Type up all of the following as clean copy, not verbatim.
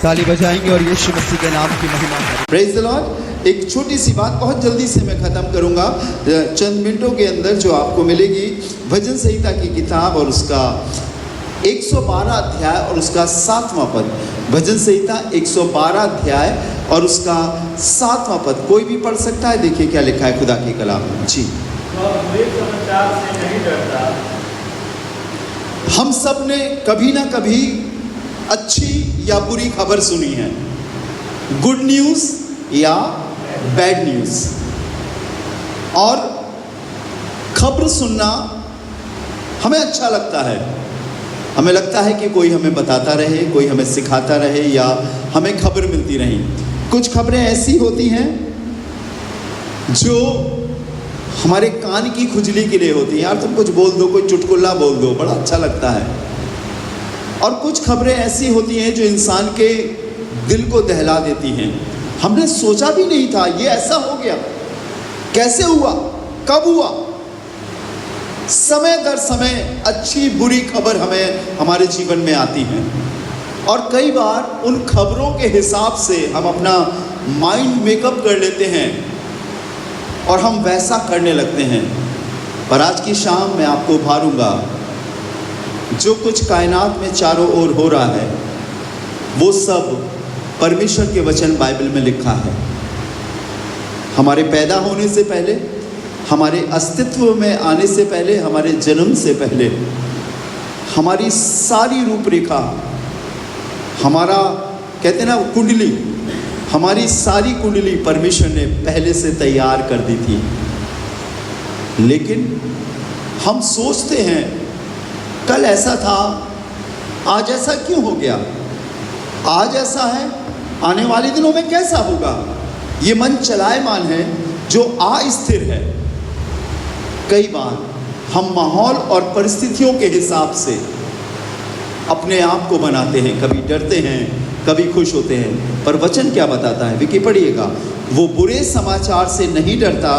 ताली बजाएंगे और यीशु मसीह के नाम की महिमा करेंगे। Praise the Lord. एक छोटी सी बात बहुत जल्दी से मैं ख़त्म करूंगा, चंद मिनटों के अंदर, जो आपको मिलेगी भजन संहिता की किताब और उसका 112 अध्याय और उसका 7वां पद। भजन संहिता 112 अध्याय और उसका 7वां पद। कोई भी पढ़ सकता है। देखिए क्या लिखा है खुदा के कलाम में। जी, समाचार से नहीं डरता। हम सब ने कभी ना कभी अच्छी या बुरी खबर सुनी है, गुड न्यूज़ या बैड न्यूज़। और खबर सुनना हमें अच्छा लगता है। हमें लगता है कि कोई हमें बताता रहे, कोई हमें सिखाता रहे, या हमें खबर मिलती रही। कुछ खबरें ऐसी होती हैं जो हमारे कान की खुजली के लिए होती हैं। यार तुम कुछ बोल दो, कोई चुटकुला बोल दो, बड़ा अच्छा लगता है। और कुछ खबरें ऐसी होती हैं जो इंसान के दिल को दहला देती हैं। हमने सोचा भी नहीं था ये ऐसा हो गया, कैसे हुआ, कब हुआ। समय दर समय अच्छी बुरी खबर हमें हमारे जीवन में आती है, और कई बार उन खबरों के हिसाब से हम अपना माइंड मेकअप कर लेते हैं और हम वैसा करने लगते हैं। पर आज की शाम मैं आपको उभारूंगा, जो कुछ कायनात में चारों ओर हो रहा है वो सब परमेश्वर के वचन बाइबल में लिखा है। हमारे पैदा होने से पहले, हमारे अस्तित्व में आने से पहले, हमारे जन्म से पहले, हमारी सारी रूपरेखा, हमारा कहते हैं ना कुंडली, हमारी सारी कुंडली परमेश्वर ने पहले से तैयार कर दी थी। लेकिन हम सोचते हैं कल ऐसा था, आज ऐसा क्यों हो गया, आज ऐसा है, आने वाले दिनों में कैसा होगा। ये मन चलायमान है जो अस्थिर है। कई बार हम माहौल और परिस्थितियों के हिसाब से अपने आप को बनाते हैं, कभी डरते हैं, कभी खुश होते हैं। पर वचन क्या बताता है, विकी पढ़िएगा। वो बुरे समाचार से नहीं डरता,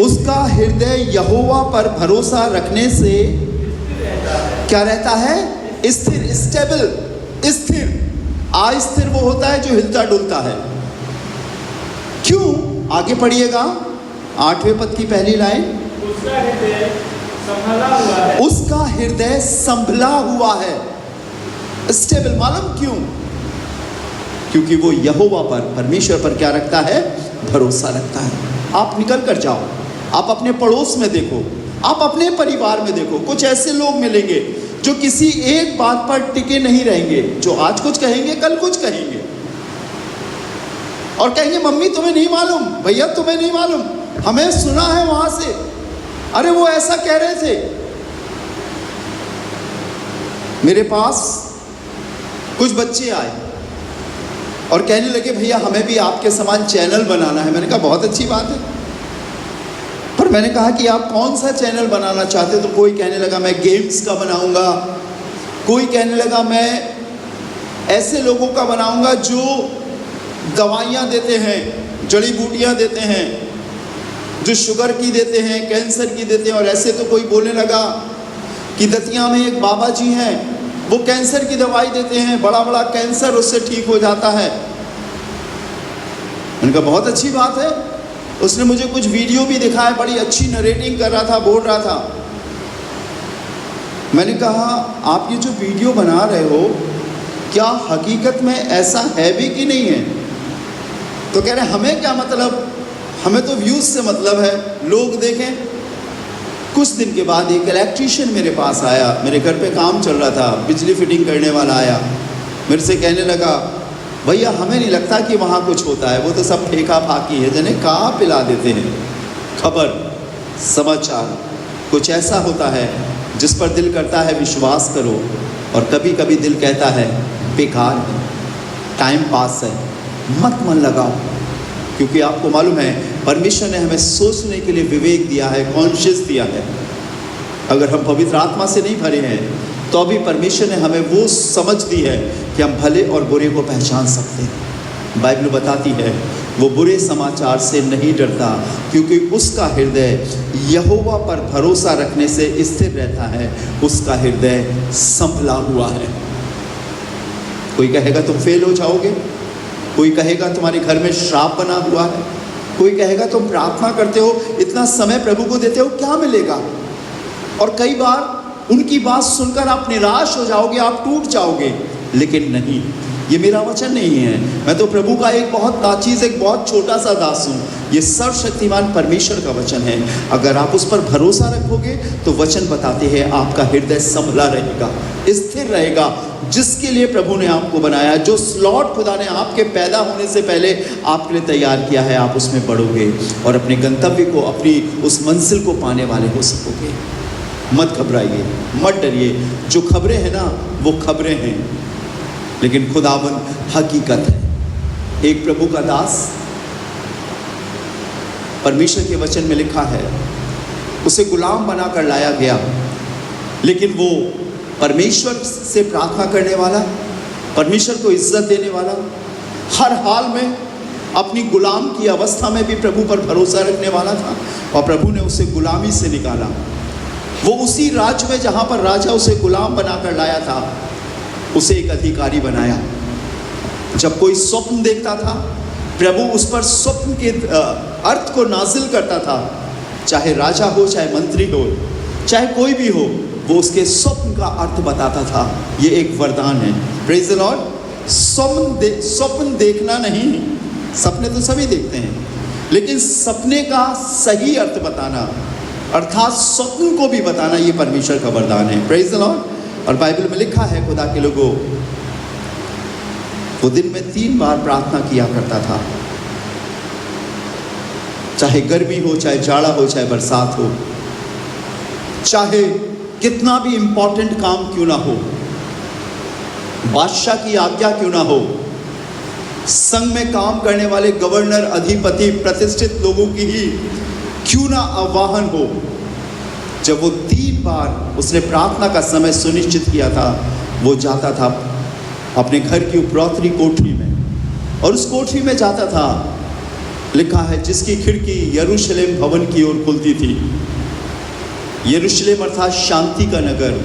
उसका हृदय यहोवा पर भरोसा रखने से क्या रहता है, स्थिर, स्टेबल, स्थिर। अस्थिर वो होता है जो हिलता डुलता है। क्यों, आगे पढ़िएगा 8वें पद की पहली लाइन। उसका हृदय संभला हुआ है। उसका हृदय संभला हुआ है, स्टेबल। मालूम क्यों? क्योंकि वो यहोवा पर, परमेश्वर पर क्या रखता है, भरोसा रखता है। आप निकल कर जाओ, आप अपने पड़ोस में देखो, आप अपने परिवार में देखो, कुछ ऐसे लोग मिलेंगे जो किसी एक बात पर टिके नहीं रहेंगे, जो आज कुछ कहेंगे कल कुछ कहेंगे, और कहेंगे मम्मी तुम्हें नहीं मालूम, भैया तुम्हें नहीं मालूम, हमें सुना है वहां से, अरे वो ऐसा कह रहे थे। मेरे पास कुछ बच्चे आए और कहने लगे भैया हमें भी आपके समान चैनल बनाना है। मैंने कहा बहुत अच्छी बात है, पर मैंने कहा कि आप कौन सा चैनल बनाना चाहते हो? तो कोई कहने लगा मैं गेम्स का बनाऊंगा, कोई कहने लगा मैं ऐसे लोगों का बनाऊंगा जो दवाइयाँ देते हैं, जड़ी बूटियाँ देते हैं, जो शुगर की देते हैं, कैंसर की देते हैं। और ऐसे तो कोई बोलने लगा कि दतिया में एक बाबा जी हैं, वो कैंसर की दवाई देते हैं, बड़ा बड़ा कैंसर उससे ठीक हो जाता है। मैंने कहा बहुत अच्छी बात है। उसने मुझे कुछ वीडियो भी दिखाया, बड़ी अच्छी नरेटिंग कर रहा था, बोल रहा था। मैंने कहा आप ये जो वीडियो बना रहे हो क्या हकीकत में ऐसा है भी कि नहीं है? तो कह रहे हमें क्या मतलब, हमें तो व्यूज़ से मतलब है, लोग देखें। कुछ दिन के बाद एक इलेक्ट्रीशियन मेरे पास आया, मेरे घर पे काम चल रहा था, बिजली फिटिंग करने वाला आया, मेरे से कहने लगा भैया हमें नहीं लगता कि वहाँ कुछ होता है, वो तो सब फेंका फाकी है, जने कहाँ पिला देते हैं। खबर, समाचार कुछ ऐसा होता है जिस पर दिल करता है विश्वास करो, और कभी कभी दिल कहता है बेकार है, टाइम पास है, मत मन लगाओ। क्योंकि आपको मालूम है परमेश्वर ने हमें सोचने के लिए विवेक दिया है, कॉन्शियस दिया है। अगर हम पवित्र आत्मा से नहीं भरे हैं तो अभी परमेश्वर ने हमें वो समझ दी है कि हम भले और बुरे को पहचान सकते हैं। बाइबल बताती है वो बुरे समाचार से नहीं डरता, क्योंकि उसका हृदय यहोवा पर भरोसा रखने से स्थिर रहता है, उसका हृदय संभला हुआ है। कोई कहेगा तुम फेल हो जाओगे, कोई कहेगा तुम्हारे घर में श्राप बना हुआ है, कोई कहेगा तुम प्रार्थना करते हो, इतना समय प्रभु को देते हो, क्या मिलेगा। और कई बार उनकी बात सुनकर आप निराश हो जाओगे, आप टूट जाओगे। लेकिन नहीं, ये मेरा वचन नहीं है। मैं तो प्रभु का एक बहुत नाचीज, एक बहुत छोटा सा दास हूँ। ये सर्वशक्तिमान परमेश्वर का वचन है। अगर आप उस पर भरोसा रखोगे तो वचन बताते हैं आपका हृदय संभला रहेगा, स्थिर रहेगा। जिसके लिए प्रभु ने आपको बनाया, जो स्लॉट खुदा ने आपके पैदा होने से पहले आपके लिए तैयार किया है, आप उसमें बढ़ोगे और अपने गंतव्य को, अपनी उस मंजिल को पाने वाले हो सकोगे। मत घबराइए, मत डरिए। जो खबरें हैं ना, वो खबरें हैं, लेकिन खुदाबंद हकीकत है। एक प्रभु का दास, परमेश्वर के वचन में लिखा है, उसे गुलाम बनाकर लाया गया, लेकिन वो परमेश्वर से प्रार्थना करने वाला, परमेश्वर को इज्जत देने वाला, हर हाल में अपनी गुलाम की अवस्था में भी प्रभु पर भरोसा रखने वाला था। और प्रभु ने उसे गुलामी से निकाला। वो उसी राज्य में जहाँ पर राजा उसे गुलाम बनाकर लाया था, उसे एक अधिकारी बनाया। जब कोई स्वप्न देखता था, प्रभु उस पर स्वप्न के अर्थ को नाजिल करता था। चाहे राजा हो, चाहे मंत्री हो, चाहे कोई भी हो, वो उसके स्वप्न का अर्थ बताता था। ये एक वरदान है। Praise the Lord. स्वप्न देखना नहीं, सपने तो सभी देखते हैं, लेकिन सपने का सही अर्थ बताना, अर्थात स्वप्न को भी बताना, ये परमेश्वर का वरदान है। Praise the Lord. और बाइबल में लिखा है, खुदा के लोगों, वो दिन में 3 बार प्रार्थना किया करता था। चाहे गर्मी हो, चाहे जाड़ा हो, चाहे बरसात हो, चाहे कितना भी इंपॉर्टेंट काम क्यों ना हो, बादशाह की आज्ञा क्यों ना हो, संघ में काम करने वाले गवर्नर, अधिपति, प्रतिष्ठित लोगों की ही क्यों ना आह्वान हो, जब वो 3 बार उसने प्रार्थना का समय सुनिश्चित किया था, वो जाता था अपने घर की उपरौतरी कोठरी में, और उस कोठरी में जाता था, लिखा है, जिसकी खिड़की यरूशलेम भवन की ओर खुलती थी। यरूशलेम अर्थात शांति का नगर,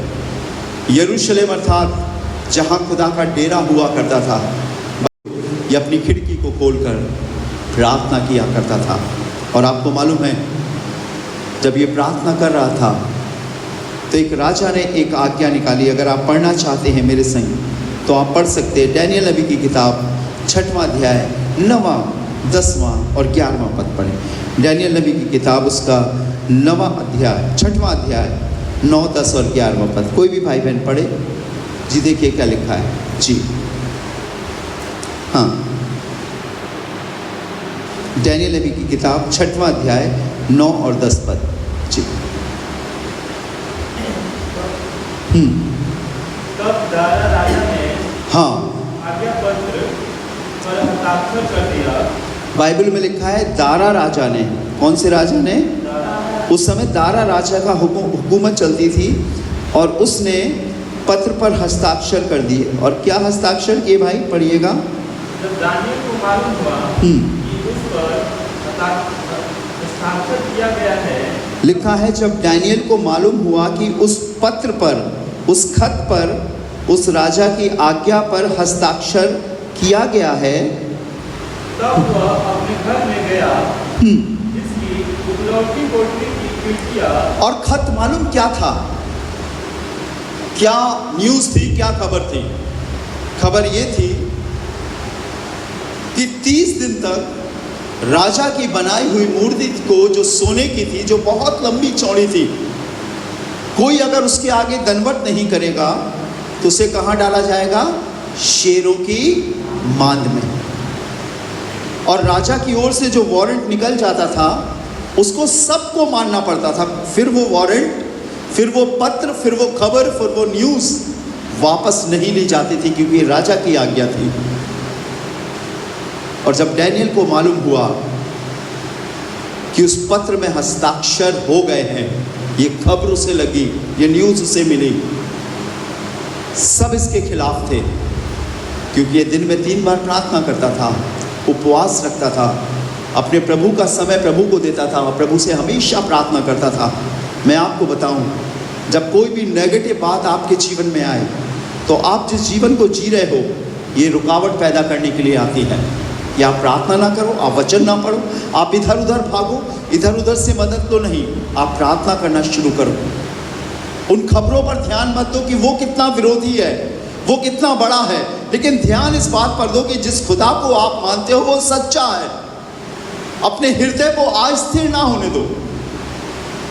यरूशलेम अर्थात जहाँ खुदा का डेरा हुआ करता था। ये अपनी खिड़की को खोलकर प्रार्थना किया करता था। और आपको मालूम है, जब ये प्रार्थना कर रहा था तो एक राजा ने एक आज्ञा निकाली। अगर आप पढ़ना चाहते हैं मेरे संग तो आप पढ़ सकते हैं। डैनियल नबी की किताब 6वां अध्याय 9वां, 10वां और 11वां पद पढ़ें। डैनियल नबी की किताब उसका 9वां अध्याय, 6वां अध्याय 9, 10 और 11वां पद। कोई भी भाई बहन पढ़े जी। देखिए क्या लिखा है जी। हाँ, डैनियल नबी की किताब 6वां अध्याय 9 और 10 पद जी। तब दारा राजा ने हाँ, आज्ञा पत्र पर हस्ताक्षर कर दिया। बाइबल में लिखा है, दारा राजा ने। कौन से राजा ने? उस समय दारा राजा का हुकूमत चलती थी, और उसने पत्र पर हस्ताक्षर कर दिए। और क्या हस्ताक्षर किए भाई? पढ़िएगा। जब दानियल को मालूम हुआ कि उस पर हस्ताक्षर किया गया है, लिखा है, जब डैनियल को मालूम हुआ कि उस पत्र पर, उस खत पर, उस राजा की आज्ञा पर हस्ताक्षर किया गया है, तब वह अपने घर में गया, जिसकी उपलौटी कोठरी की खिड़कियां। और खत मालूम क्या था? क्या न्यूज़ थी? क्या खबर थी? खबर ये थी कि 30 दिन तक राजा की बनाई हुई मूर्ति को, जो सोने की थी, जो बहुत लंबी चौड़ी थी, कोई अगर उसके आगे दंडवत नहीं करेगा तो उसे कहाँ डाला जाएगा? शेरों की मांद में। और राजा की ओर से जो वारंट निकल जाता था, उसको सबको मानना पड़ता था। फिर वो वारंट, फिर वो पत्र, फिर वो खबर, फिर वो न्यूज़ वापस नहीं ली जाती थी, क्योंकि राजा की आज्ञा थी। और जब डैनियल को मालूम हुआ कि उस पत्र में हस्ताक्षर हो गए हैं, ये खबर उसे लगी, ये न्यूज़ उसे मिली, सब इसके खिलाफ थे, क्योंकि ये दिन में 3 बार प्रार्थना करता था, उपवास रखता था, अपने प्रभु का समय प्रभु को देता था, और प्रभु से हमेशा प्रार्थना करता था। मैं आपको बताऊं, जब कोई भी नेगेटिव बात आपके जीवन में आए, तो आप जिस जीवन को जी रहे हो, ये रुकावट पैदा करने के लिए आती है कि आप प्रार्थना ना करो, आप वचन ना पढ़ो, आप इधर उधर भागो, इधर उधर से मदद लो। नहीं, आप प्रार्थना करना शुरू करो। उन खबरों पर ध्यान मत दो कि वो कितना विरोधी है, वो कितना बड़ा है, लेकिन ध्यान इस बात पर दो कि जिस खुदा को आप मानते हो वो सच्चा है। अपने हृदय को अस्थिर ना होने दो।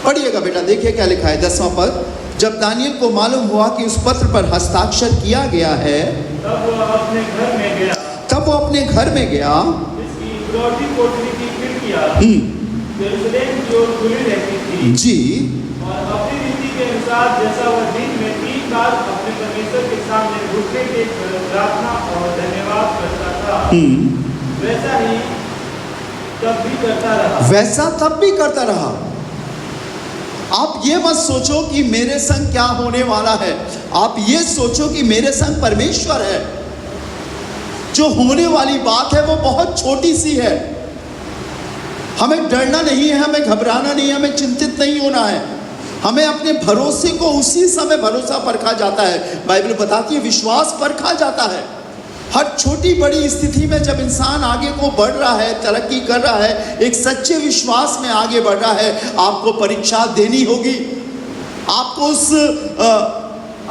पढ़िएगा बेटा, देखिए क्या लिखा है 10वां पद। जब दानियल को मालूम हुआ कि उस पत्र पर हस्ताक्षर किया गया है, तब वह अपने घर में गया, जिसकी इकलौती कोठरी की खिड़कियां यरूशलेम की ओर खुली रहती थी जी, और अपनी रीति के अनुसार जैसा वह दिन में 3 बार अपने परमेश्वर के सामने घुटने टेक प्रार्थना और धन्यवाद करता था, वैसा ही तब भी करता रहा। आप ये मत सोचो कि मेरे संग क्या होने वाला है, आप ये सोचो कि मेरे संग परमेश्वर है। जो होने वाली बात है वो बहुत छोटी सी है। हमें डरना नहीं है, हमें घबराना नहीं है, हमें चिंतित नहीं होना है। हमें अपने भरोसे को उसी समय भरोसा परखा जाता है। बाइबल बताती है विश्वास परखा जाता है। हर छोटी बड़ी स्थिति में जब इंसान आगे को बढ़ रहा है, तरक्की कर रहा है, एक सच्चे विश्वास में आगे बढ़ रहा है, आपको परीक्षा देनी होगी। आपको उस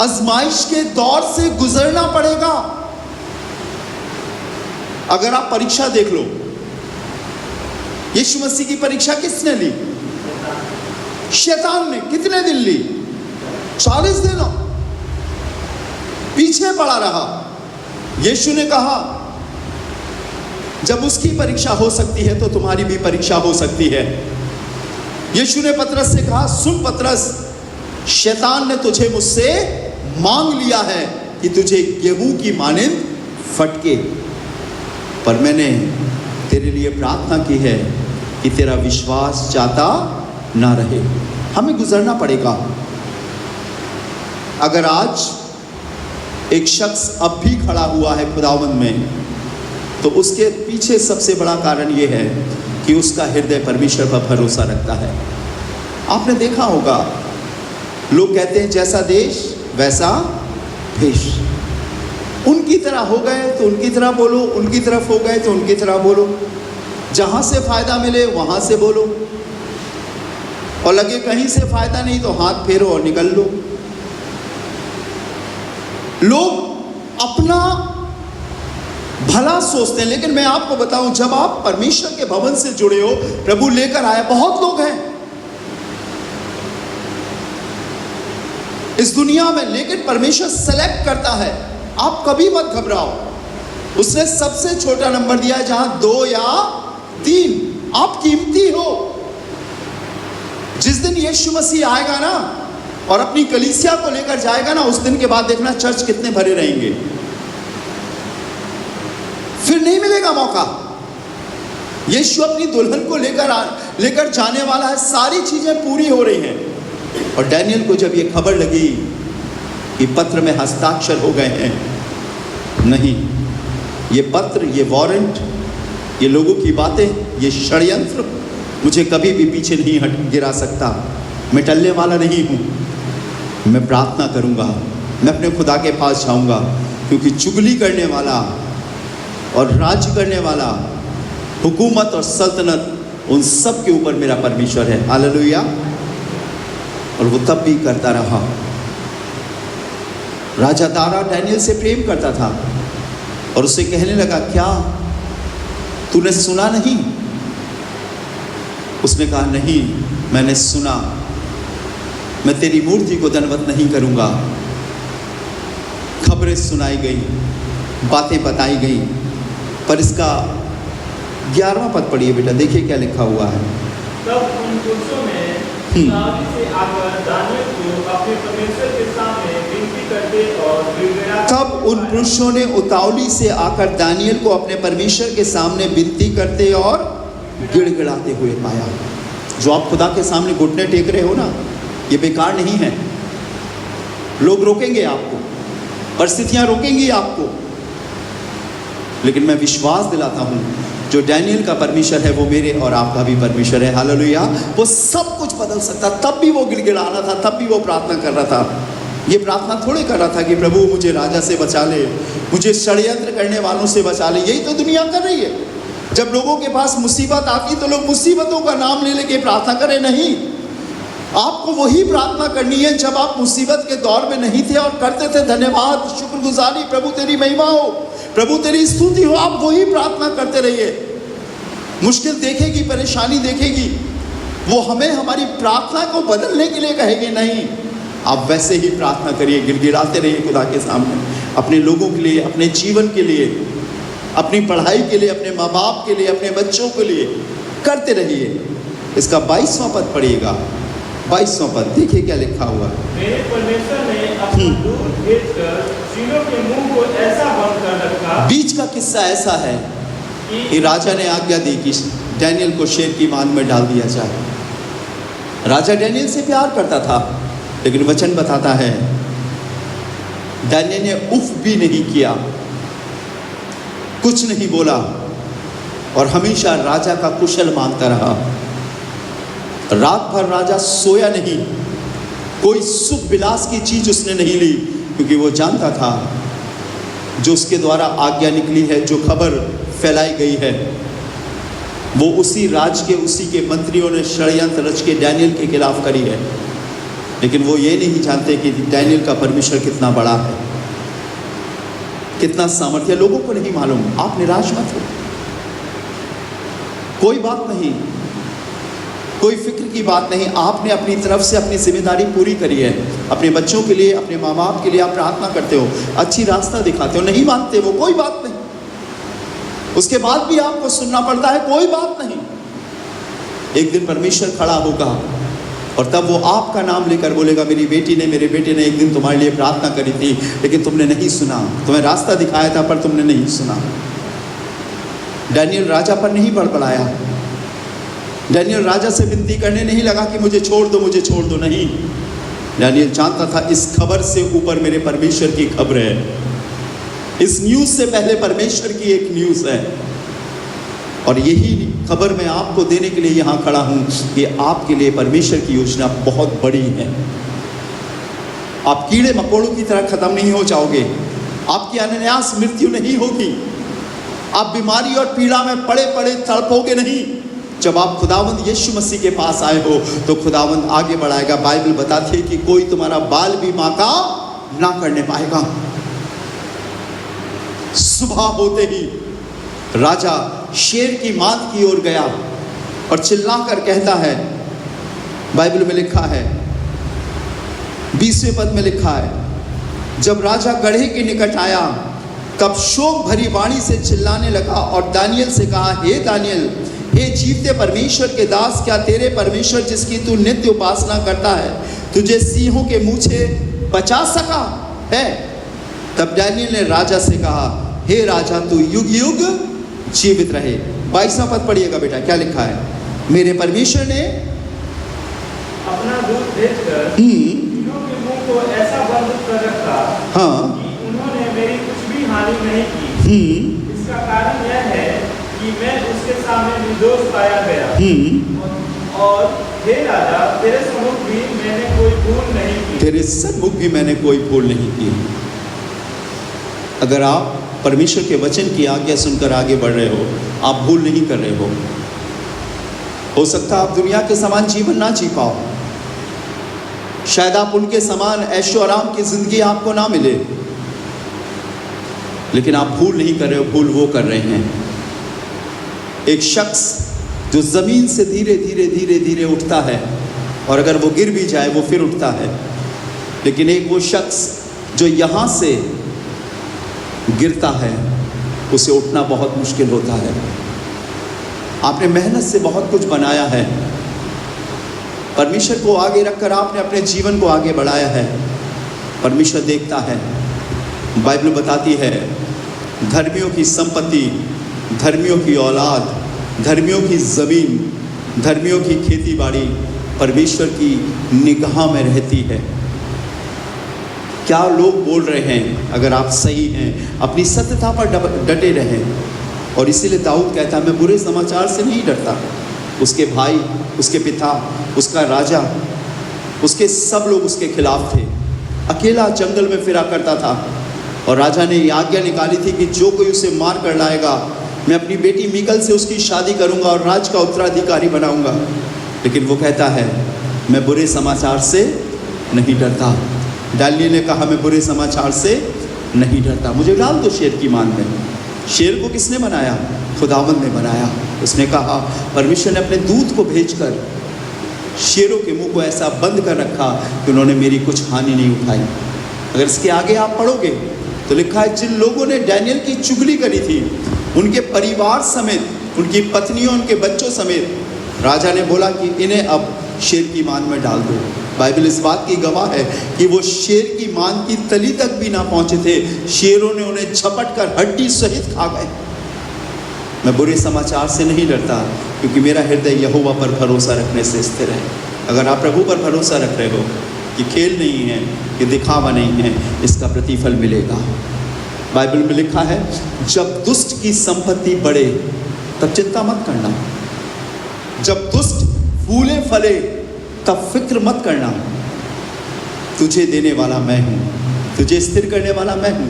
आजमाइश के दौर से गुजरना पड़ेगा। अगर आप परीक्षा देख लो, यीशु मसीह की परीक्षा किसने ली? शैतान ने। कितने दिन ली? 40 दिनों पीछे पड़ा रहा। यीशु ने कहा जब उसकी परीक्षा हो सकती है तो तुम्हारी भी परीक्षा हो सकती है। यीशु ने पतरस से कहा, सुन पतरस, शैतान ने तुझे मुझसे मांग लिया है कि तुझे गेहूं की मानिंद फटके, पर मैंने तेरे लिए प्रार्थना की है कि तेरा विश्वास जाता ना रहे। हमें गुजरना पड़ेगा। अगर आज एक शख्स अब भी खड़ा हुआ है खुदावंद में, तो उसके पीछे सबसे बड़ा कारण यह है कि उसका हृदय परमेश्वर पर भरोसा रखता है। आपने देखा होगा, लोग कहते हैं जैसा देश वैसा भेष। उनकी तरह हो गए तो उनकी तरह बोलो, उनकी तरफ हो गए तो उनकी तरह बोलो, जहां से फायदा मिले वहां से बोलो, और लगे कहीं से फायदा नहीं तो हाथ फेरो और निकल लो। लोग अपना भला सोचते हैं, लेकिन मैं आपको बताऊं, जब आप परमेश्वर के भवन से जुड़े हो, प्रभु लेकर आया। बहुत लोग हैं इस दुनिया में, लेकिन परमेश्वर सेलेक्ट करता है। आप कभी मत घबराओ। उसने सबसे छोटा नंबर दिया है, जहां 2 या 3। आप कीमती हो। जिस दिन यीशु मसीह आएगा ना और अपनी कलीसिया को लेकर जाएगा ना, उस दिन के बाद देखना चर्च कितने भरे रहेंगे। फिर नहीं मिलेगा मौका। यीशु अपनी दुल्हन को लेकर जाने वाला है। सारी चीजें पूरी हो रही हैं। और डैनियल को जब ये खबर लगी कि पत्र में हस्ताक्षर हो गए हैं, नहीं, ये पत्र, ये वारंट, ये लोगों की बातें, ये षड्यंत्र मुझे कभी भी पीछे नहीं हट गिरा सकता। मैं टलने वाला नहीं हूँ। मैं प्रार्थना करूँगा, मैं अपने खुदा के पास जाऊँगा, क्योंकि चुगली करने वाला और राज्य करने वाला, हुकूमत और सल्तनत, उन सब के ऊपर मेरा परमेश्वर है। हालेलुया। और वो तब भी करता रहा। राजा दारा डैनियल से प्रेम करता था और उससे कहने लगा, क्या तूने सुना नहीं? उसने कहा, नहीं, मैंने सुना। मैं तेरी मूर्ति को दंडवत नहीं करूँगा। खबरें सुनाई गई, बातें बताई गई, पर इसका 11वां पद पढ़िए बेटा, देखिए क्या लिखा हुआ है। तब उन पुरुषों ने उतावली से आकर दानियल को अपने परमेश्वर के सामने विनती करते और गिड़गिड़ाते। तब उन पुरुषों ने उतावली से आकर दानियल को अपने परमेश्वर के सामने विनती करते और गिड़गिड़ाते हुए पाया। जो आप खुदा के सामने घुटने टेक रहे हो ना, ये बेकार नहीं है। लोग रोकेंगे आपको, परिस्थितियां रोकेंगी आपको, लेकिन मैं विश्वास दिलाता हूं, जो डैनियल का परमेश्वर है वो मेरे और आपका भी परमेश्वर है। हालेलुया। वो सब कुछ बदल सकता। तब भी वो गिड़गिड़ाना था, तब भी वो प्रार्थना कर रहा था। ये प्रार्थना थोड़े कर रहा था कि प्रभु मुझे राजा से बचा ले, मुझे षड्यंत्र करने वालों से बचा ले। यही तो दुनिया कर रही है। जब लोगों के पास मुसीबत आती तो लोग मुसीबतों का नाम ले लेके प्रार्थना करें। नहीं, आपको वही प्रार्थना करनी है जब आप मुसीबत के दौर में नहीं थे और करते थे धन्यवाद, शुक्रगुजारी, प्रभु तेरी महिमा हो, प्रभु तेरी स्तुति हो। आप वही प्रार्थना करते रहिए। मुश्किल देखेगी, परेशानी देखेगी, वो हमें हमारी प्रार्थना को बदलने के लिए कहेगी नहीं। आप वैसे ही प्रार्थना करिए, गिड़गिड़ाते रहिए खुदा के सामने, अपने लोगों के लिए, अपने जीवन के लिए, अपनी पढ़ाई के लिए, अपने माँ बाप के लिए, अपने बच्चों के लिए करते रहिए। इसका 22वां पद पढ़िएगा। 22वां पद देखिए क्या लिखा हुआ है। मेरे परमेश्वर ने अपना दूत भेजकर शीलो के मुंह को ऐसा बंद कर रखा। बीच का किस्सा ऐसा है कि राजा ने आज्ञा दी कि डैनियल को शेर की मान में डाल दिया जाए। राजा डैनियल से प्यार करता था, लेकिन वचन बताता है डैनियल ने उफ भी नहीं किया, कुछ नहीं बोला और हमेशा राजा का कुशल मांगता रहा। रात भर राजा सोया नहीं, कोई सुख विलास की चीज उसने नहीं ली, क्योंकि वो जानता था जो उसके द्वारा आज्ञा निकली है, जो खबर फैलाई गई है, वो उसी राज के, उसी के मंत्रियों ने षड्यंत्र रच के डैनियल के खिलाफ करी है। लेकिन वो ये नहीं जानते कि डैनियल का परमेश्वर कितना बड़ा है, कितना सामर्थ्य। लोगों को नहीं मालूम। आप निराश मत हो, कोई बात नहीं, कोई फिक्र की बात नहीं। आपने अपनी तरफ से अपनी जिम्मेदारी पूरी करी है। अपने बच्चों के लिए, अपने माँ बाप के लिए आप प्रार्थना करते हो, अच्छी रास्ता दिखाते हो। नहीं मानते वो, कोई बात नहीं, उसके बाद भी आपको सुनना पड़ता है, कोई बात नहीं। एक दिन परमेश्वर खड़ा होगा और तब वो आपका नाम लेकर बोलेगा, मेरी बेटी ने, मेरे बेटे ने एक दिन तुम्हारे लिए प्रार्थना करी थी, लेकिन तुमने नहीं सुना। तुम्हें रास्ता दिखाया था पर तुमने नहीं सुना। डैनियल राजा पर नहीं बड़बड़ाया। डैनियल राजा से विनती करने नहीं लगा कि मुझे छोड़ दो, मुझे छोड़ दो। नहीं, डैनियल जानता था इस खबर से ऊपर मेरे परमेश्वर की खबर है। इस न्यूज़ से पहले परमेश्वर की एक न्यूज़ है, और यही खबर मैं आपको देने के लिए यहाँ खड़ा हूँ कि आपके लिए परमेश्वर की योजना बहुत बड़ी है। आप कीड़े मकोड़ों की तरह खत्म नहीं हो जाओगे, आपकी अनायास मृत्यु नहीं होगी, आप बीमारी और पीड़ा में पड़े पड़े तड़पोगे नहीं। जब आप खुदावंद यीशु मसीह के पास आए हो तो खुदावंद आगे बढ़ाएगा। बाइबल बताती है कि कोई तुम्हारा बाल भी बांका ना करने पाएगा। सुबह होते ही राजा शेर की मांद की ओर गया और चिल्लाकर कहता है, बाइबल में लिखा है 20वें पद में लिखा है, जब राजा गढ़े के निकट आया तब शोक भरी वाणी से चिल्लाने लगा और दानियल से कहा, हे दानियल, हे जीवते परमेश्वर के दास, क्या तेरे परमेश्वर जिसकी तू नित्य उपासना करता है तुझे सिंहों के मुंह से बचा सका है? तब दानियल ने राजा से कहा, हे राजा, तू युग युग जीवित रहे। 22वां पद पढ़िएगा बेटा, क्या लिखा है? मेरे परमेश्वर ने अपना दूत भेजकर तीनों के मुंह को ऐसा बंद कर रखा कि उन्होंने मेरी कुछ भी हानि नहीं की। इसका कारण यह है कि मैं उसके सामने निर्दोष पाया गया। और हे राजा, तेरे सम्मुख भी मैंने कोई भूल नहीं की। तेरे सम्मुख भी मैंने कोई भूल नहीं की। अगर आप परमेश्वर के वचन की आज्ञा सुनकर आगे बढ़ रहे हो, आप भूल नहीं कर रहे हो सकता आप दुनिया के समान जीवन ना जी पाओ, शायद आप उनके समान ऐशो आराम की जिंदगी आपको ना मिले, लेकिन आप भूल नहीं कर रहे हो, भूल वो कर रहे हैं। एक शख्स जो ज़मीन से धीरे धीरे धीरे धीरे उठता है और अगर वो गिर भी जाए वो फिर उठता है, लेकिन एक वो शख्स जो यहाँ से गिरता है उसे उठना बहुत मुश्किल होता है। आपने मेहनत से बहुत कुछ बनाया है, परमेश्वर को आगे रखकर आपने अपने जीवन को आगे बढ़ाया है, परमेश्वर देखता है। बाइबल बताती है धर्मियों की संपत्ति, धर्मियों की औलाद, धर्मियों की ज़मीन, धर्मियों की खेती बाड़ी परमेश्वर की निगाह में रहती है। क्या लोग बोल रहे हैं, अगर आप सही हैं अपनी सत्यता पर डटे रहें। और इसीलिए दाऊद कहता है मैं बुरे समाचार से नहीं डरता। उसके भाई, उसके पिता, उसका राजा, उसके सब लोग उसके खिलाफ थे, अकेला जंगल में फिरा करता था और राजा ने ये आज्ञा निकाली थी कि जो कोई उसे मार कर लाएगा मैं अपनी बेटी मीकल से उसकी शादी करूंगा और राज का उत्तराधिकारी बनाऊंगा। लेकिन वो कहता है मैं बुरे समाचार से नहीं डरता। डालिए ने कहा मैं बुरे समाचार से नहीं डरता, मुझे डाल दो शेर की मान में। शेर को किसने बनाया? खुदावंद ने बनाया। उसने कहा परमेश्वर ने अपने दूत को भेजकर शेरों के मुंह को ऐसा बंद कर रखा कि उन्होंने मेरी कुछ हानि नहीं उठाई। अगर इसके आगे आप पढ़ोगे तो लिखा है जिन लोगों ने डैनियल की चुगली करी थी उनके परिवार समेत, उनकी पत्नियों, उनके बच्चों समेत राजा ने बोला कि इन्हें अब शेर की मान में डाल दो। बाइबल इस बात की गवाह है कि वो शेर की मान की तली तक भी ना पहुंचे थे, शेरों ने उन्हें झपट कर हड्डी सहित खा गए। मैं बुरे समाचार से नहीं डरता क्योंकि मेरा हृदय यहोवा पर भरोसा रखने से स्थिर है। अगर आप प्रभु पर भरोसा रख रहे हो कि खेल नहीं है, कि दिखावा नहीं है, इसका प्रतिफल मिलेगा। बाइबल में लिखा है जब दुष्ट की संपत्ति बढ़े तब चिंता मत करना, जब दुष्ट फूले फले तब फिक्र मत करना। तुझे देने वाला मैं हूँ, तुझे स्थिर करने वाला मैं हूँ,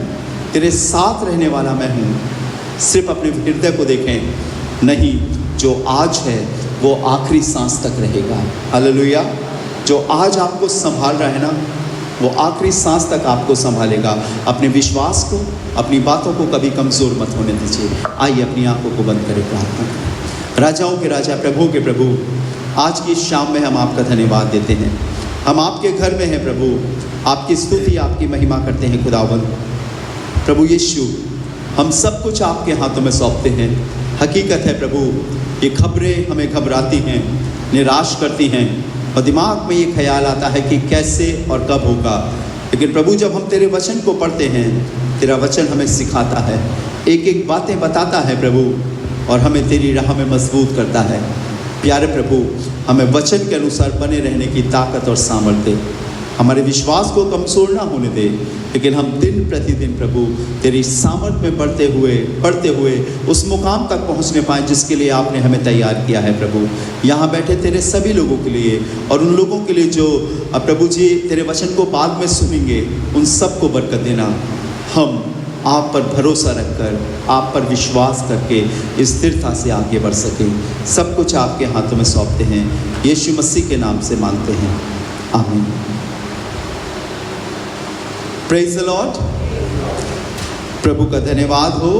तेरे साथ रहने वाला मैं हूँ। सिर्फ अपने हृदय को देखें, नहीं जो आज है वो आखिरी सांस तक रहेगा। हालेलुया। जो आज आपको संभाल रहा है ना वो आखिरी सांस तक आपको संभालेगा। अपने विश्वास को, अपनी बातों को कभी कमज़ोर मत होने दीजिए। आइए अपनी आंखों को बंद करें, प्रार्थना करें। राजाओं के राजा, प्रभु के प्रभु, आज की शाम में हम आपका धन्यवाद देते हैं। हम आपके घर में हैं प्रभु, आपकी स्तुति, आपकी महिमा करते हैं खुदावंद। प्रभु यीशु, हम सब कुछ आपके हाथों में सौंपते हैं। हकीकत है प्रभु, ये खबरें हमें घबराती हैं, निराश करती हैं और दिमाग में ये ख्याल आता है कि कैसे और कब होगा। लेकिन प्रभु जब हम तेरे वचन को पढ़ते हैं, तेरा वचन हमें सिखाता है, एक एक बातें बताता है प्रभु, और हमें तेरी राह में मजबूत करता है। प्यारे प्रभु, हमें वचन के अनुसार बने रहने की ताकत और सामर्थ्य, हमारे विश्वास को कमज़ोर ना होने दे, लेकिन हम दिन प्रतिदिन प्रभु तेरी सामर्थ में बढ़ते हुए उस मुकाम तक पहुंचने पाएँ जिसके लिए आपने हमें तैयार किया है। प्रभु यहाँ बैठे तेरे सभी लोगों के लिए और उन लोगों के लिए जो प्रभु जी तेरे वचन को बाद में सुनेंगे, उन सबको बरकत देना। हम आप पर भरोसा रखकर, आप पर विश्वास करके स्थिरता से आगे बढ़ सकें। सब कुछ आपके हाथों में सौंपते हैं, यीशु मसीह के नाम से मांगते हैं, आमीन। Praise the Lord. प्रभु का धन्यवाद हो।